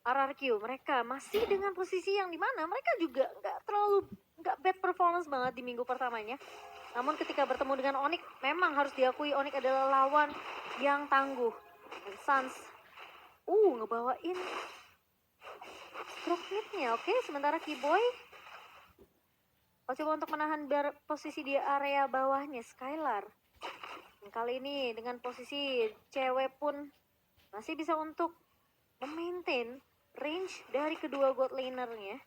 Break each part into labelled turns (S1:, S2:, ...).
S1: RRQ. Mereka masih dengan posisi yang dimana mereka juga nggak bad performance banget di minggu pertamanya. Namun ketika bertemu dengan Onyx, memang harus diakui Onyx adalah lawan yang tangguh. Dan Suns, ngebawain stroke mid-nya. Oke, sementara Keyboy coba untuk menahan posisi di area bawahnya Skylar. Dan kali ini dengan posisi cewek pun masih bisa untuk memaintain range dari kedua god lanernya.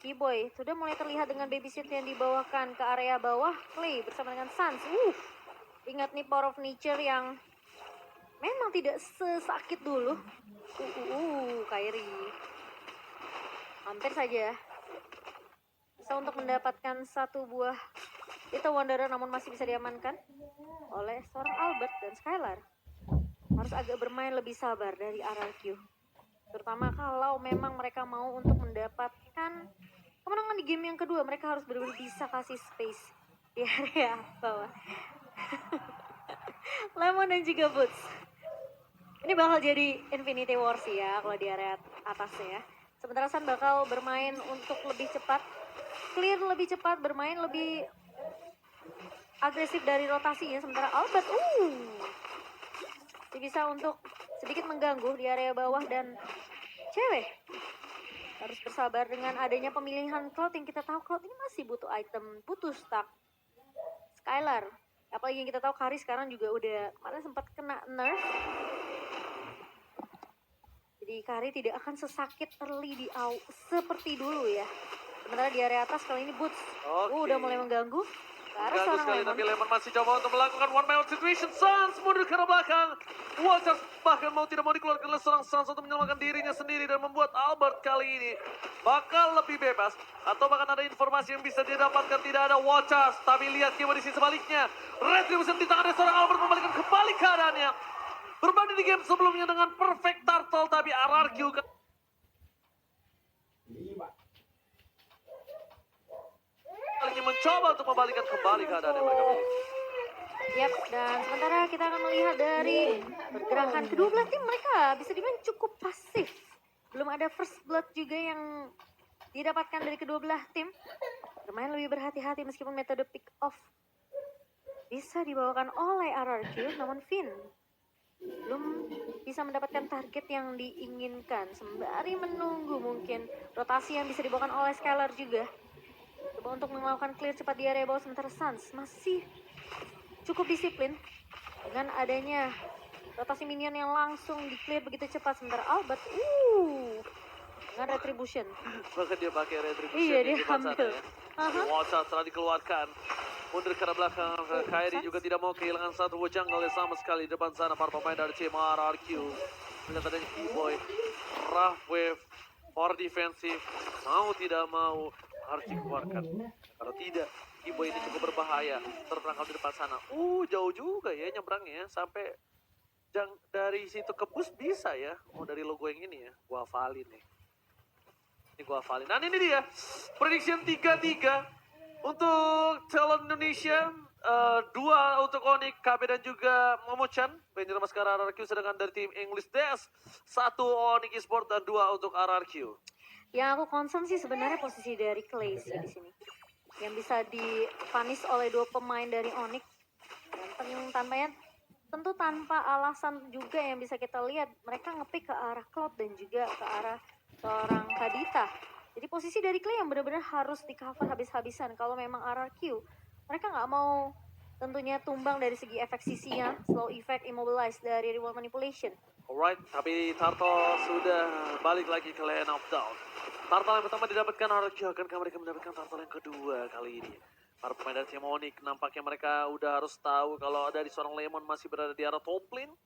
S1: Keyboy sudah mulai terlihat dengan babysit yang dibawakan ke area bawah. Clay bersama dengan Suns. Ingat nih power of nature yang memang tidak sesakit dulu. Kyrie hampir saja bisa untuk mendapatkan satu buah itu Wanderer, namun masih bisa diamankan oleh seorang Albert. Dan Skylar harus agak bermain lebih sabar dari RRQ, terutama kalau memang mereka mau untuk mendapatkan kemenangan di game yang kedua. Mereka harus benar-benar bisa kasih space di area bawah. Lemon dan juga Boots, ini bakal jadi Infinity Wars ya kalau di area atasnya ya. Sementara Sun bakal bermain untuk lebih cepat, clear lebih cepat, bermain lebih agresif dari rotasinya. Sementara Albert bisa untuk sedikit mengganggu di area bawah. Dan cewek harus bersabar dengan adanya pemilihan Cloud yang kita tahu Cloud ini masih butuh item, butuh stack. Skylar, apalagi yang kita tahu Kari sekarang juga udah kemarin sempat kena nerf, jadi Kari tidak akan sesakit early di seperti dulu ya. Sementara di area atas kali ini Boots udah mulai mengganggu.
S2: Mengganggu sekali, tapi Lemon masih coba untuk melakukan one man situation. Suns mundur ke arah belakang. Watchers bahkan tidak mau dikeluarkan oleh seorang Suns untuk menyelamatkan dirinya sendiri dan membuat Albert kali ini bakal lebih bebas. Atau bahkan ada informasi yang bisa didapatkan tidak ada Watchers. Tapi lihat keyboard di sisi sebaliknya. Retribution di tangan seorang Albert membalikkan kembali keadaannya. Berbanding di game sebelumnya dengan perfect turtle, tapi RRQ kali ini mencoba untuk membalikkan kembali keadaan yang mereka miliki.
S1: Yap, dan sementara kita akan melihat dari pergerakan kedua belah tim, mereka bisa dibilang cukup pasif. Belum ada first blood juga yang didapatkan dari kedua belah tim. Bermain lebih berhati-hati meskipun metode pick off bisa dibawakan oleh RRQ, namun Finn belum bisa mendapatkan target yang diinginkan. Sembari menunggu mungkin rotasi yang bisa dibawakan oleh Skylar juga. Coba untuk melakukan clear cepat di area bawah. Sementara Suns masih cukup disiplin dengan adanya rotasi minion yang langsung di clear begitu cepat. Sementara Albert dengan retribution.
S2: Bahkan dia pakai retribution.
S1: Iya, dia ambil.
S2: Watcha setelah dikeluarkan. Mundur ke arah belakang. Kyrie juga tidak mau kehilangan satu jungle sama sekali. Depan sana para pemain dari tim RRQ. Melihat adanya Keyboy. Rough wave. Power defensif. Mau tidak mau harus dikeluarkan. Kalau tidak, Keyboy ini cukup berbahaya. Terperangkap di depan sana. Jauh juga ya nyebrangnya. Sampai dari situ ke bus bisa ya. Dari logo yang ini ya. Gua hafalin nih. Ini gua hafalin. Nah ini dia. Prediction 3-3 untuk Talent Indonesia. 2 untuk Onyx, KB dan juga Momochan. Benjir Maskara RRQ, sedangkan dari tim English Dash 1 Onyx Esports dan 2 untuk RRQ.
S1: Yang aku concern sih sebenarnya posisi dari Clay sih di sini. Yang bisa dipanis oleh 2 pemain dari Onyx. Dan tentu tanpa alasan juga yang bisa kita lihat. Mereka ngepick ke arah Cloud dan juga ke arah seorang Kadita. Jadi posisi dari Clay yang benar-benar harus di cover habis-habisan. Kalau memang RRQ, mereka nggak mau tentunya tumbang dari segi efek CC-nya, slow effect, immobilize dari reward manipulation.
S2: Alright, tapi Turtle sudah balik lagi ke lane of down. Turtle yang pertama didapatkan RRQ, akankah mereka mendapatkan Turtle yang kedua kali ini? Para pemain dari tim Onyx nampaknya mereka udah harus tahu kalau dari seorang Lemon masih berada di arah top lane.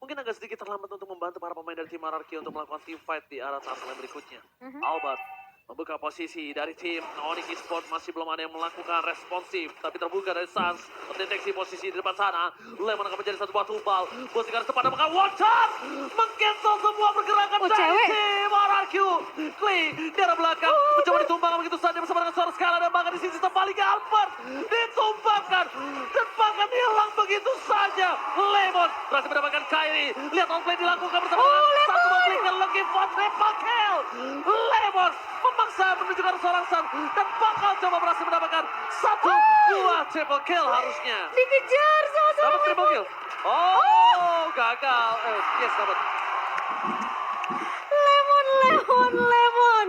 S2: Mungkin agak sedikit terlambat untuk membantu para pemain dari tim RRQ untuk melakukan team fight di arah Turtle yang berikutnya. Albert membuka posisi dari tim Onyx Esports, masih belum ada yang melakukan responsif, tapi terbuka dari Suns, mendeteksi posisi di depan sana. Lemon akan menjadi satu buah tumpal, bos sekarang tepat apakah Watcher meng-cancel semua pergerakan dari tim RRQ. Clay di arah belakang mencoba ditumbang begitu saja bersama dengan suara skala dan bahkan di sisi sebaliknya Albert ditumbangkan dan bahkan hilang begitu saja. Lemon berhasil mendapatkan Kyrie. Lihat outplay dilakukan bersama dengan satu memberikan lagi for triple kill. Lemon memaksa menunjukkan seorang Sun dan bakal coba berhasil mendapatkan satu buah triple kill harusnya.
S1: Dikejar sama
S2: Dapat triple kill. Oh, gagal. Yes, dapat.
S1: Lemon.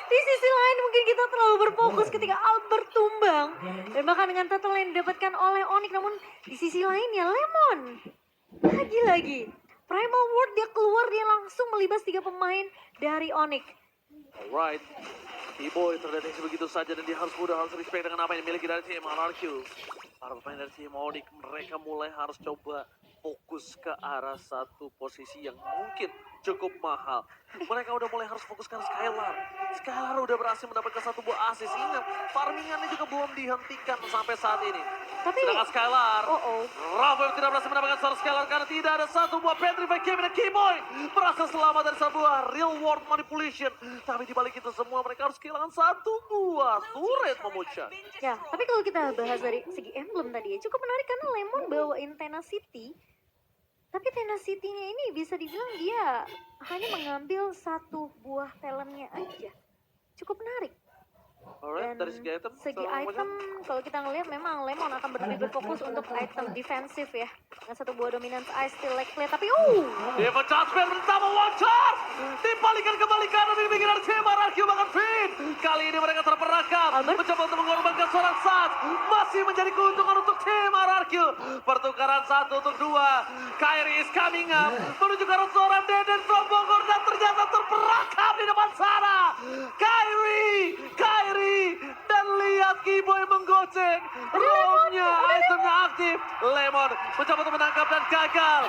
S1: Di sisi lain mungkin kita terlalu berfokus ketika Albert tumbang. Dan bahkan dengan total yang didapatkan oleh Onyx. Namun di sisi lainnya Lemon. Lagi-lagi. Primal Ward dia keluar, dia langsung melibas 3 pemain dari Onyx.
S2: Alright. Keyboy terdeteksi begitu saja dan dia harus respect dengan apa yang dimiliki dari tim RRQ. Para pemain dari tim Onyx mereka mulai harus coba fokus ke arah satu posisi yang mungkin cukup mahal. Mereka udah mulai harus fokus ke Skylar. Skylar udah berhasil mendapatkan satu buah assist. Ingat, farmingannya juga belum dihentikan sampai saat ini.
S1: Tapi
S2: sedangkan Skylar, Rafael tidak berhasil mendapatkan seorang Skylar karena tidak ada satu buah Petrify Game dan Keyboy berhasil selamat dari sebuah real world manipulation. Tapi dibalik itu semua mereka harus kehilangan satu buah turret memuncak.
S1: ya, tapi kalau kita bahas dari segi emblem tadi ya, cukup menarik karena Lemon bawain Tenacity. Tapi Tenacity-nya ini bisa dibilang dia hanya mengambil satu buah talentnya aja. Cukup menarik.
S2: Alright,
S1: Dan
S2: dari segi
S1: item, kalau kita ngelihat memang Lemon akan lebih berfokus untuk item defensif ya. Dengan satu buah dominance ice still like play, tapi
S2: Devon Jasper bersama One Charge dibalikan kembali kanan di pikiran tim RRQ bahkan Finn. Kali ini mereka terperangkap mencoba untuk mengorbankan seorang Sat. Masih menjadi keuntungan untuk tim RRQ. Pertukaran 1 untuk 2. Kyrie is coming up menuju ke arah seorang Deden from Bogor dan ternyata terperangkap di depan sana. Kyrie dan lihat Keyboy menggocek. Romnya itemnya aktif. Lemon mencoba untuk menangkap dan gagal.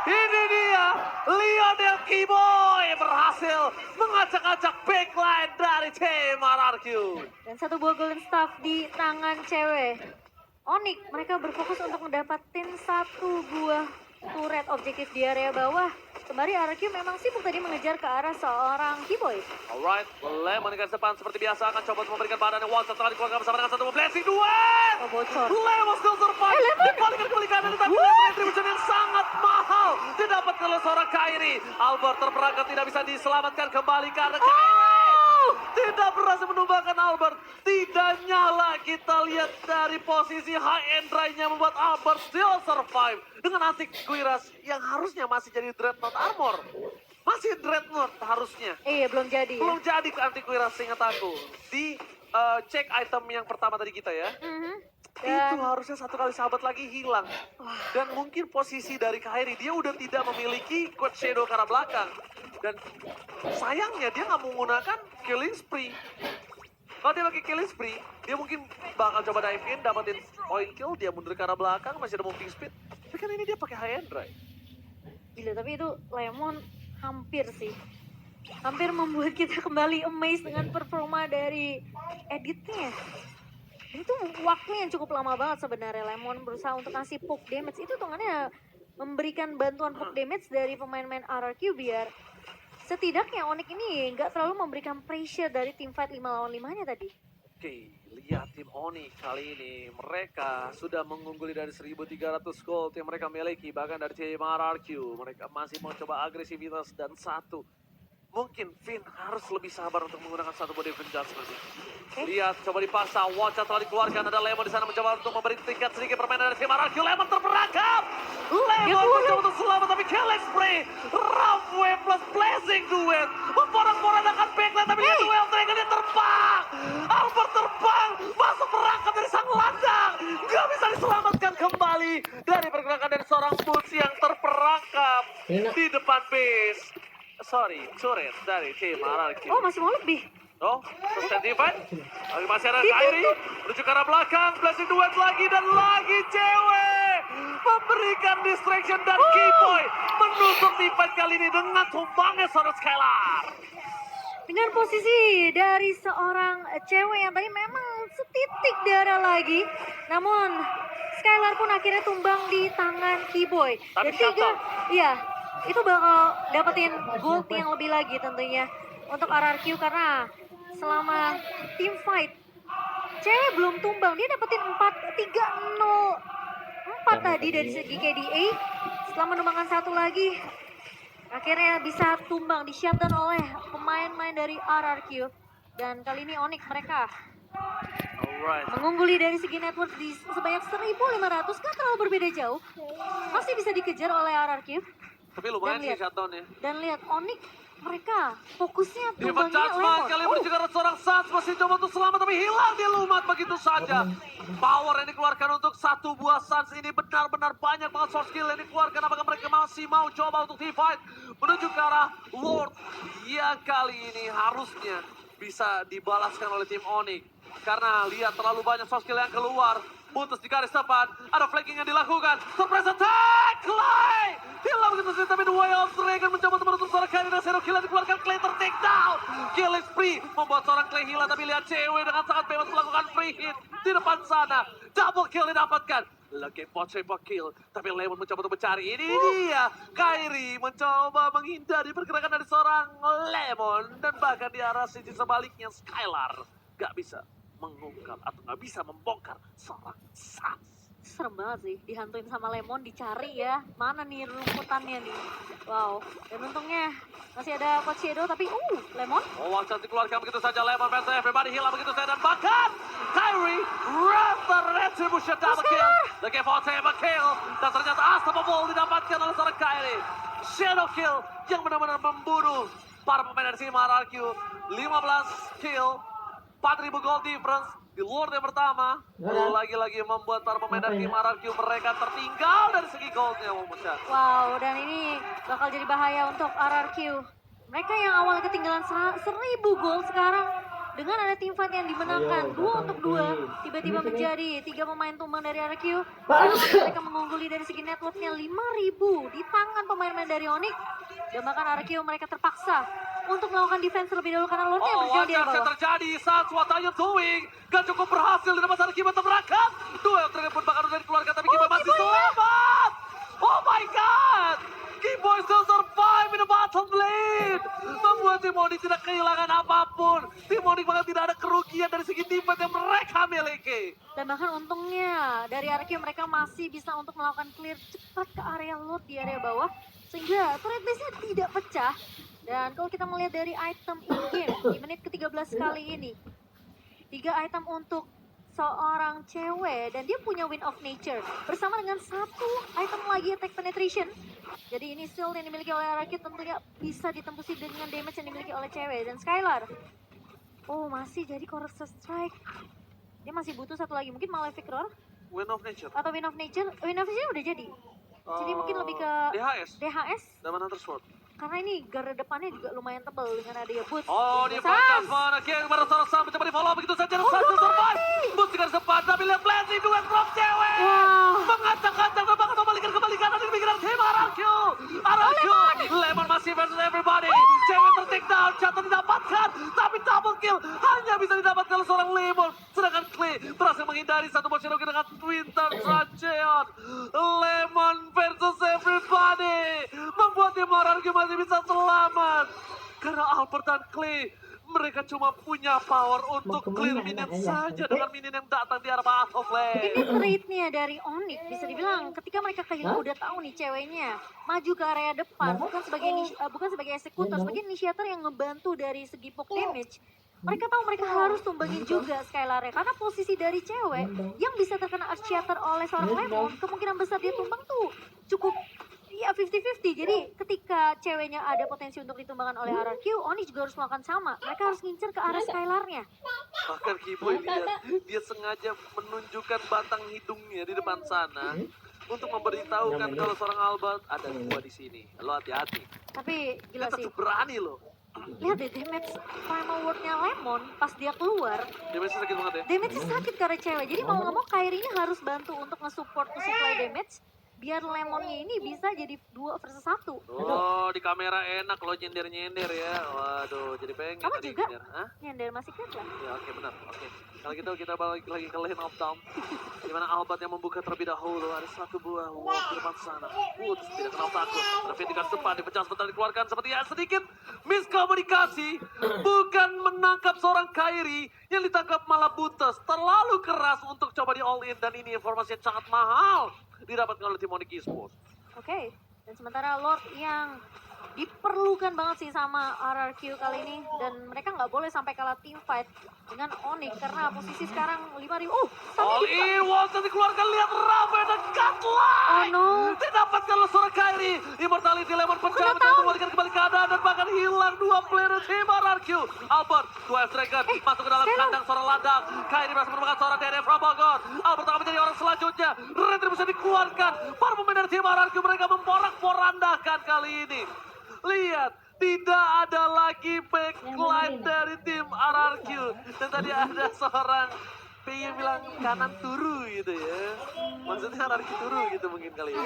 S2: Ini dia Lionel Keyboy berhasil mengacak-acak backline dari tim RRQ.
S1: dan satu buah golden staff di tangan cewek. Onyx mereka berfokus untuk mendapatkan satu buah turret objektif di area bawah. Kembali RRQ memang sibuk tadi mengejar ke arah seorang Keyboy.
S2: Alright, Lemon di garis depan seperti biasa akan coba untuk memberikan badannya. One setelah dikeluarkan bersama dengan satu blessing duet.
S1: Bocor.
S2: Lemon still survive. Dibalikan kembali kanan tapi retribution yang sangat mahal didapatkan oleh seorang Kyrie. Albert terperangkap tidak bisa diselamatkan kembali karena Kyrie tidak berhasil menumbangkan Albert. Tidak nyala, kita lihat dari posisi high end drive-nya membuat Albert still survive dengan anti Quiras yang harusnya masih jadi Dreadnought armor. Masih Dreadnought harusnya.
S1: Iya, belum jadi.
S2: Belum jadi anti Quiras seingat aku. Di cek item yang pertama tadi kita ya. Itu harusnya satu kali sahabat lagi hilang. Dan mungkin posisi dari Kyrie dia udah tidak memiliki Quad Shadow ke arah belakang. Dan sayangnya dia nggak menggunakan Killing Spree. Kalau dia pakai Killing Spree, dia mungkin bakal coba dive in, dapetin point kill, dia mundur ke arah belakang, masih ada moving speed. Tapi kan ini dia pakai high end drive.
S1: Gila, tapi itu Lemon hampir sih. Hampir membuat kita kembali amazed dengan performa dari editnya. Dan itu waktunya yang cukup lama banget sebenarnya. Lemon berusaha untuk kasih poke damage. Itu hitungannya memberikan bantuan poke damage dari pemain-pemain RRQ biar setidaknya Onyx ini nggak terlalu memberikan pressure dari tim fight 5 lawan 5-nya tadi.
S2: Oke, lihat tim Onyx kali ini. Mereka sudah mengungguli dari 1.300 gold yang mereka miliki. Bahkan dari tim RRQ. Mereka masih mau coba agresivitas dan satu. Mungkin Finn harus lebih sabar untuk menggunakan satu body adjustment. Lihat, coba dipaksa. Watcha telah dikeluarkan. Ada Lemon di sana mencoba untuk memberi tingkat sedikit permainan dari tim RRQ. Lemon terperangkap. Lemon mencoba untuk selamat tapi killing spree. Roughway plus blessing duet. Memporak-porandakan backline tapi dia duel dragon dia terbang. Albert terbang. Masuk perangkap dari sang landang. Gak bisa diselamatkan kembali dari pergerakan dari seorang Boots yang terperangkap di depan base. Sorry, turret dari tim RRQ.
S1: Oh, masih mau lebih.
S2: Oh, sustain defense. Masih ada Kyrie. Menuju ke arah belakang. Blessing duet lagi dan lagi cewek. Memberikan distraction dan Keyboy menusuk defense kali ini dengan tumbangnya seorang Skylar.
S1: Dengan posisi dari seorang cewek yang tadi memang setitik darah lagi. Namun Skylar pun akhirnya tumbang di tangan Keyboy.
S2: Tapi
S1: iya, itu bakal dapetin gold yang lebih lagi tentunya untuk RRQ karena selama team fight Cewek belum tumbang, dia dapetin 4 tadi dari segi KDA. Setelah menumbangkan satu lagi, akhirnya bisa tumbang, di shutdown oleh pemain-pemain dari RRQ. Dan kali ini Onyx mereka
S2: Alright.
S1: mengungguli dari segi network di sebanyak 1.500, gak terlalu berbeda jauh. Masih bisa dikejar oleh RRQ.
S2: Tapi lumayan sih
S1: lihat.
S2: shutdown ya.
S1: Dan lihat Onyx mereka fokusnya
S2: Demon
S1: tumbangnya
S2: Judgment kali
S1: Lemon.
S2: berjaga seorang Suns masih coba untuk selamat tapi hilang dia lumat begitu saja. Power yang dikeluarkan untuk satu buah Suns ini benar-benar banyak banget soft skill yang dikeluarkan. Apakah mereka masih mau coba untuk divide menuju ke arah Lord yang kali ini harusnya bisa dibalaskan oleh tim Onyx. Karena lihat terlalu banyak soft skill yang keluar. Putus di garis depan, ada flanking yang dilakukan. Surprise attack, Clay! Hilang begitu saja, tapi The Way of Dragon mencoba untuk menutup seorang Kyrie dan Zero Kill yang dikeluarkan. Clay ter-take down. Kill is free, membuat seorang Clay hilang. Tapi lihat cewek dengan sangat bebas melakukan free hit di depan sana. Double kill didapatkan. Lagi pot kill, tapi Lemon mencoba untuk mencari. Ini dia, Kyrie mencoba menghindari pergerakan dari seorang Lemon. Dan bahkan di arah sisi sebaliknya, Skylar gak bisa mengungkap atau nggak bisa membongkar seorang Suns.
S1: Serem banget sih, dihantuin sama Lemon, dicari ya. Mana nih rumputannya nih. Wow, dan untungnya masih ada Coach Shadow, tapi Lemon.
S2: Oh, Wangsat dikeluarkan begitu saja. Lemon versus everybody hilang begitu saja. Dan bahkan Kyrie Raptor Retribution double kill. Lagi for table kill. Dan ternyata Unstoppable didapatkan oleh seorang Kyrie. Shadow kill yang benar-benar membunuh para pemain dari tim RRQ. 15 kill. 4.000 gold difference di Lord yang pertama. Lagi-lagi membuat para pemain dari tim RRQ mereka tertinggal dari segi goldnya.
S1: Wow, dan ini bakal jadi bahaya untuk RRQ. Mereka yang awalnya ketinggalan 1.000 gol sekarang dengan ada tim fight yang dimenangkan 2 untuk 2, tiba-tiba menjadi 3 pemain tumbang dari RRQ. Mereka mengungguli dari segi networknya 5.000 di tangan pemain-pemain dari Onyx. Dan bahkan RRQ mereka terpaksa untuk melakukan defense terlebih dahulu karena Lordnya berjalan di bawah.
S2: Terjadi saat what are you doing? Gak cukup berhasil di depan sana Kiba terberangkat. Duel Dragon pun bakal udah dikeluarkan tapi Kiba masih selamat. Oh my god. Kiboy still survive in the bottom lane. Membuat tim Onyx tidak kehilangan apapun. Tim Onyx bahkan tidak ada kerugian dari segi tim fight yang mereka miliki.
S1: Dan bahkan untungnya dari RRQ mereka masih bisa untuk melakukan clear cepat ke area Lord di area bawah. Sehingga turret base-nya tidak pecah. Dan kalau kita melihat dari item in-game di menit ke-13 kali ini, 3 item untuk seorang cewek dan dia punya Wind of Nature bersama dengan 1 item lagi attack penetration. Jadi ini shield yang dimiliki oleh RRQ tentunya bisa ditembusi dengan damage yang dimiliki oleh cewek. Dan Skylar, masih jadi Corruption Strike. Dia masih butuh 1 lagi, mungkin Malefic Roar
S2: Wind of Nature
S1: atau Wind of Nature. Wind of Nature udah jadi. Jadi mungkin lebih ke DHS.
S2: Daman Hunter Sword.
S1: Karena ini garda depannya juga lumayan tebal dengan adanya Boots.
S2: Oh, dia pantas akhirnya kepada seorang Sam mencoba di follow begitu saja. Saja survive. Boots juga sempat tapi lihat blessing duet from cewek. Mengacak-acak dan bahkan membalikan kembali kanan di pikiran tim RRQ. Lemon masih versus everybody. Cewek ter-take down, jatuh didapatkan. Tapi double kill hanya bisa didapatkan oleh seorang Lemon. Sedangkan Clay berhasil menghindari satu bot Cherokee dengan Winter Tracheon. Lemon versus everybody. Membuat tim RRQ masih bisa selamat. Karena Albert dan Clay mereka cuma punya power untuk clear minion saja dengan minion yang datang di arah path of lane.
S1: Ini trade-nya dari Onyx bisa dibilang ketika mereka udah tahu nih ceweknya maju ke area depan bukan sebagai eksekutor, sebagai initiator yang ngebantu dari segi poke damage. Mereka tahu mereka harus tumbangin juga Skylar-nya karena posisi dari cewek yang bisa terkena Earth Shatter oleh seorang Lemon, kemungkinan besar dia tumbang tuh cukup 50-50. Jadi ketika ceweknya ada potensi untuk ditumbangkan oleh RRQ, Onyx juga harus melakukan sama. Mereka harus ngincer ke arah Skylar-nya.
S2: Bahkan Kiboy lihat, dia sengaja menunjukkan batang hidungnya di depan sana untuk memberitahukan kalau seorang Albert ada gua di sini. Lo hati-hati.
S1: Tapi gila
S2: Dia
S1: sih.
S2: tetap berani lo.
S1: Lihat deh damage primal word-nya Lemon pas dia keluar.
S2: Damage sakit banget ya.
S1: Damage sakit karena cewek. Jadi mau nggak mau Kyrie ini harus bantu untuk nge-support supply damage. Biar Lemonnya ini bisa jadi 2 versus 1.
S2: Oh, di kamera enak lo nyender-nyender ya. Waduh, jadi pengen
S1: Kamu
S2: tadi
S1: juga
S2: nyender. Hah?
S1: nyender masih kuat lah.
S2: Ya oke benar. Oke. Kalau gitu kita balik lagi ke lane of down. Di mana Albert yang membuka terlebih dahulu. Ada 1 buah wall di depan sana. Woods tidak kenal takut. Traffic di garis depan dipecah sebentar dikeluarkan seperti ya sedikit miskomunikasi. Bukan menang menangkap seorang Kyrie yang ditangkap malah Buttes. Terlalu keras untuk coba di all in dan ini informasi yang sangat mahal didapatkan oleh tim Onyx Esports.
S1: Oke, dan sementara Lord yang diperlukan banget sih sama RRQ kali ini, dan mereka nggak boleh sampai kalah team fight dengan Onyx karena posisi sekarang 5.000.
S2: All in, Walton dikeluarkan, lihat Raven dan Godlight.
S1: Oh no.
S2: Didapatkan oleh seorang Kyrie. Immortality Lemon pecah mencoba membalikan kembali keadaan dan bahkan hilang dua player tim RRQ. Albert, 2 Dragon masuk ke dalam kandang seorang ladang. Kyrie berhasil menemukan seorang DNF from Bogor. Albert akan menjadi orang selanjutnya. Retribution dikeluarkan. Para pemain dari tim RRQ mereka memporak-porandakan kali ini. Lihat, tidak ada lagi backline dari tim RRQ. Dan tadi ada seorang PY bilang kanan turu gitu ya. Maksudnya RRQ turu gitu mungkin kali ya.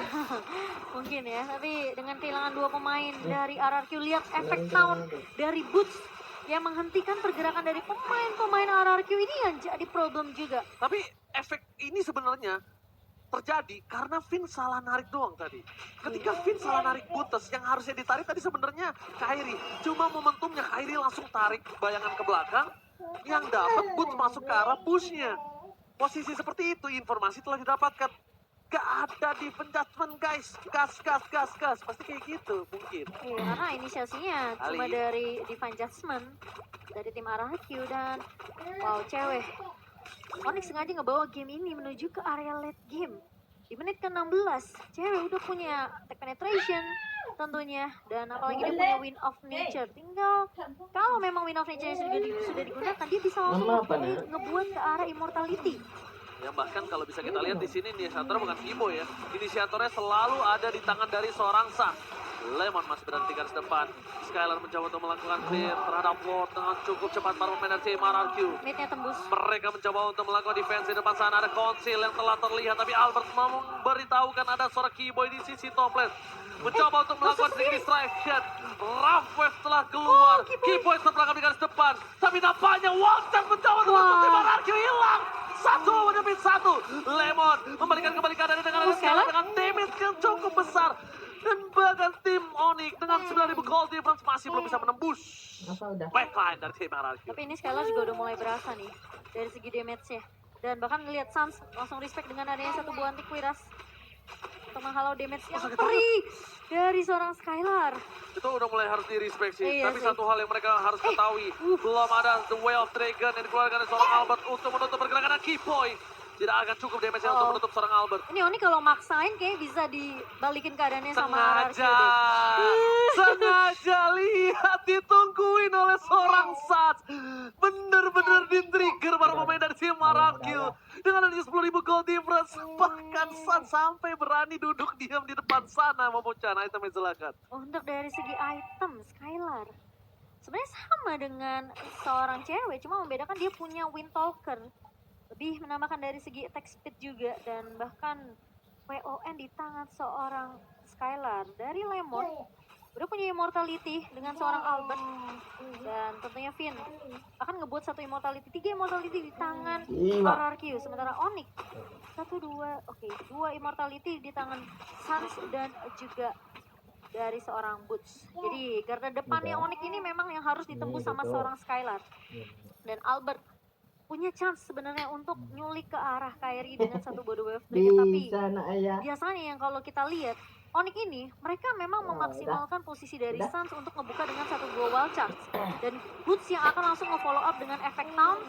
S1: Mungkin ya, tapi dengan kehilangan 2 pemain dari RRQ, lihat efek down dari Boots yang menghentikan pergerakan dari pemain-pemain RRQ ini yang jadi problem juga.
S2: Tapi efek ini sebenarnya terjadi karena Vin salah narik doang tadi. Ketika Vin salah narik Buttes, yang harusnya ditarik tadi sebenarnya Kyrie. Cuma momentumnya Kyrie langsung tarik bayangan ke belakang, yang dapat Boots masuk ke arah pushnya. Posisi seperti itu informasi telah didapatkan. Gak ada defense judgment guys, gas. Pasti kayak gitu mungkin.
S1: Iya, karena inisiasinya cuma dari Divine Judgment dari tim RRQ dan wow, cewek. Onyx sengaja ngebawa game ini menuju ke area late game. Di menit ke-16, cewek udah punya attack penetration tentunya. Dan apalagi dia punya Wind of Nature. Tinggal, kalau memang Wind of Nature sudah digunakan, dia bisa langsung ngebuat ke arah Immortality.
S2: Ya bahkan kalau bisa kita lihat di sini inisiatornya bukan Ibo ya. Inisiatornya selalu ada di tangan dari seorang Sun. Lemon masih berhenti garis depan. Skylar mencoba untuk melakukan clear terhadap Lord dengan cukup cepat para pemain tim RRQ.
S1: Midnya tembus.
S2: Mereka mencoba untuk melakukan defense di depan sana. Ada konsil yang telah terlihat, tapi Albert memberitahukan ada seorang Keyboy di sisi top lane. Mencoba untuk melakukan sedikit distraction. Raffwave telah keluar. Keyboy terperangkap di garis depan. Tapi nampaknya Walton mencoba untuk masuk tim RRQ hilang. Satu menepis satu. Lemon membalikan kembali keadaan dengan Skylar dengan damage yang cukup besar. Dan bahkan tim Onyx dengan 9.000 gold difference masih belum bisa menembus backline dari tim RRQ.
S1: Tapi ini Skylar juga udah mulai berasa nih dari segi damage-nya. Dan bahkan ngelihat Sans langsung respect dengan adanya satu buah anti-Quiras untuk menghalau damage yang perih dari seorang Skylar.
S2: Itu udah mulai harus di-respect sih.
S1: Iya
S2: Tapi
S1: sih.
S2: satu hal yang mereka harus ketahui, belum ada The Way of Dragon yang dikeluarkan oleh seorang Albert untuk menutup pergerakan Keyboy. Tidak akan cukup damage untuk menutup seorang Albert.
S1: Ini Oni kalau maksain kayak bisa dibalikin keadaannya sama RRQ
S2: Sengaja, sengaja lihat ditungguin oleh seorang Sats. Bener-bener di-trigger para pemain dari tim RRQ. Dengan adanya 10.000 gold difference, bahkan Sats sampai berani duduk diam di depan sana memuncah item yang silakan.
S1: Untuk dari segi item, Skylar sebenarnya sama dengan seorang cewek, cuma membedakan dia punya Wind Talker. Lebih menambahkan dari segi attack speed juga, dan bahkan WON di tangan seorang Skylar. Dari Lemon udah punya immortality dengan seorang Albert, dan tentunya Finn akan ngebuat satu immortality, 3 immortality di tangan RRQ. Sementara Onyx 2 immortality di tangan Sans dan juga dari seorang Boots. Jadi garda depannya Onyx ini memang yang harus ditembus sama seorang Skylar. Dan Albert punya chance sebenarnya untuk nyulik ke arah Kyrie dengan satu body wave breaker, tapi biasanya yang kalau kita lihat Onyx ini mereka memang memaksimalkan posisi dari Sans untuk ngebuka dengan satu gua wall charge, dan Boots yang akan langsung nge-follow up dengan efek down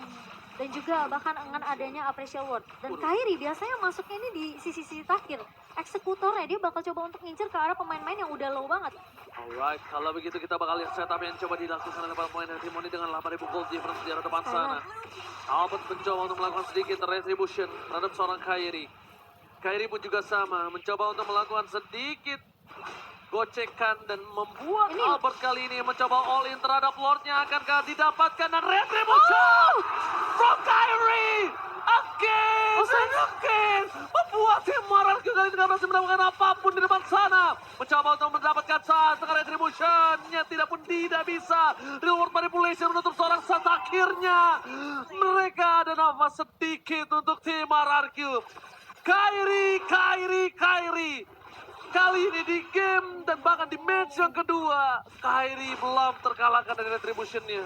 S1: dan juga bahkan dengan adanya apprecial word. Dan Kyrie biasanya masuknya ini di sisi-sisi terakhir, eksekutornya dia bakal coba untuk ngincer ke arah pemain-pemain yang udah low banget.
S2: Alright, kalau begitu kita bakal lihat setup yang coba dilakukan oleh para pemain dari tim Onyx dengan 8.000 gold difference di arah depan sana. Albert mencoba untuk melakukan sedikit retribution terhadap seorang Kyrie. Kyrie pun juga sama, mencoba untuk melakukan sedikit gocekan dan membuat Albert kali ini mencoba all in terhadap Lordnya. Akankah didapatkan dan retribution from Kyrie again and again, membuat tim RRQ kali ini tidak berhasil mendapatkan apapun di depan sana. Mencoba untuk mendapatkan saat dengan retributionnya tidak bisa. Reward manipulation menutup seorang saat akhirnya. Mereka ada nafas sedikit untuk tim RRQ. Kyrie. Kali ini di game dan bahkan di match yang kedua, Kyrie belum terkalahkan dari retributionnya.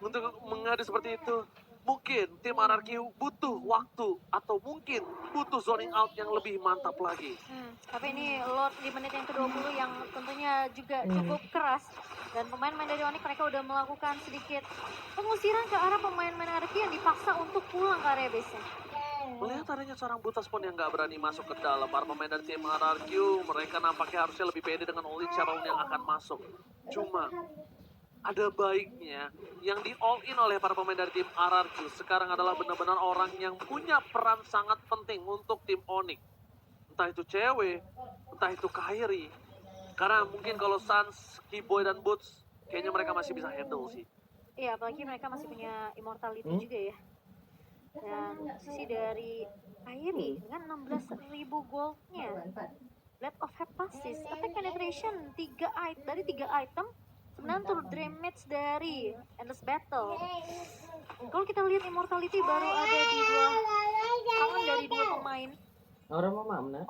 S2: untuk mengadu seperti itu. Mungkin tim RRQ butuh waktu atau mungkin butuh zoning out yang lebih mantap lagi.
S1: Tapi ini Lord di menit yang ke-20 yang tentunya juga cukup keras. Dan pemain-pemain dari Onyx mereka udah melakukan sedikit pengusiran ke arah pemain-pemain RRQ yang dipaksa untuk pulang ke area base-nya.
S2: Melihat adanya seorang Butas pun yang nggak berani masuk ke dalam. Para pemain dari tim RRQ, mereka nampaknya harusnya lebih pede dengan Oli Sharon yang akan masuk. Cuma, ada baiknya yang di all in oleh para pemain dari tim RRQ sekarang adalah benar-benar orang yang punya peran sangat penting untuk tim Onyx. Entah itu cewek, entah itu Kairi. Karena mungkin kalau Sans, Keyboy, dan Boots, kayaknya mereka masih bisa handle sih.
S1: Iya, apalagi mereka masih punya immortality juga ya. Dan sisi dari Kairi dengan 16.000 goldnya. Blade of Hephasis, attack penetration 3 item, 9 turret damage dari Endless Battle. Kalau kita lihat immortality baru ada di tangan dari dua pemain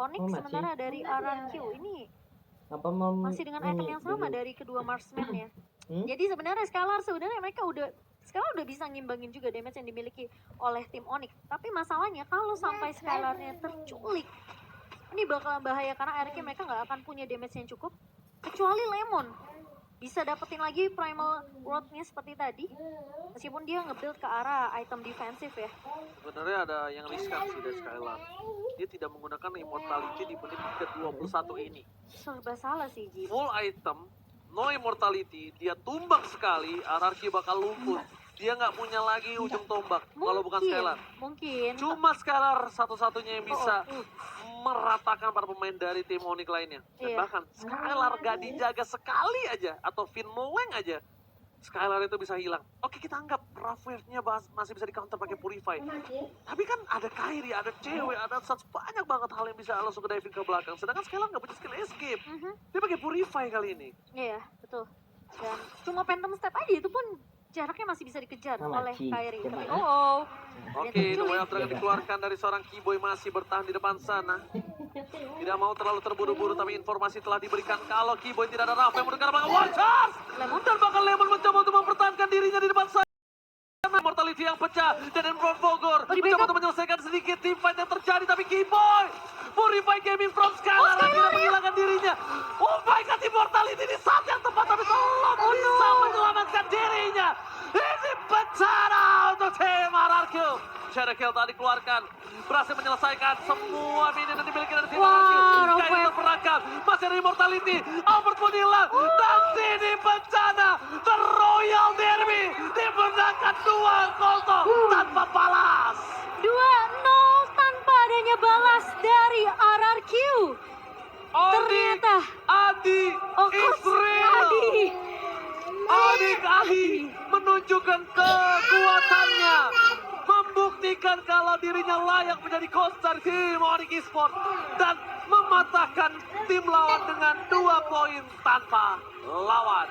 S1: Onyx, sementara dari RRQ ini masih dengan item yang sama dari kedua marksman ya. Jadi sebenarnya Scalar mereka udah bisa ngimbangin juga damage yang dimiliki oleh tim Onyx. Tapi masalahnya kalau sampai Scalarnya terculik, ini bakalan bahaya karena RRQ mereka nggak akan punya damage yang cukup. Kecuali Lemon bisa dapetin lagi primal world-nya seperti tadi, meskipun dia nge-build ke arah item defensif ya.
S2: Sebenarnya ada yang riskan sih dari Skylar. Dia tidak menggunakan immortality di menit ke-21 ini.
S1: Serba salah sih, Ji.
S2: Full item, no immortality, dia tumbang sekali, RRQ bakal luput. Dia nggak punya lagi ujung tombak kalau bukan Skylar.
S1: Mungkin.
S2: Cuma Skylar satu-satunya yang bisa meratakan para pemain dari tim Onyx lainnya. Dan bahkan Skylar gak dijaga sekali aja atau Finn Moeng aja, Skylar itu bisa hilang. Oke, kita anggap rough wave-nya masih bisa di counter pakai Purify. Tapi kan ada Kairi, ada cewek, ada Sats, banyak banget hal yang bisa langsung ke diving ke belakang. Sedangkan Skylar nggak punya skill escape. Dia pakai Purify kali ini.
S1: Iya, betul. Dan cuma Phantom Step aja itu pun jaraknya masih bisa dikejar oleh Kairi. Tapi
S2: Oke, Noel Dragon dikeluarkan dari seorang Keyboy, masih bertahan di depan sana. Tidak mau terlalu terburu-buru, tapi informasi telah diberikan kalau Keyboy tidak ada Rafa yang mendengar bakal one charge. Dan bakal Lemon mencoba untuk mempertahankan dirinya di depan sana. Mortality yang pecah dan Envron Bogor mencoba untuk menyelesaikan sedikit tim fight yang terjadi, tapi Keyboy Purify Gaming from Skylar akhirnya menghilangkan dirinya. Oh my god, Immortality di saat yang tepat tapi belum bisa menyelamatkan dirinya. Ini bencana untuk tim RRQ. Shadow Kill tadi keluarkan, berhasil menyelesaikan semua minion yang dimiliki dari tim RRQ. Kairi terperangkap, masih ada Immortality, Albert pun hilang, dan sini bencana. The Royal Derby dimenangkan 2-0 tanpa balas.
S1: 2-0 tanpa adanya balas dari RRQ. Ternyata
S2: Adi Israel. Adi menunjukkan kekuatannya, membuktikan kalau dirinya layak menjadi coach dari tim Onyx Esports dan mematahkan tim lawan dengan 2 poin tanpa lawan.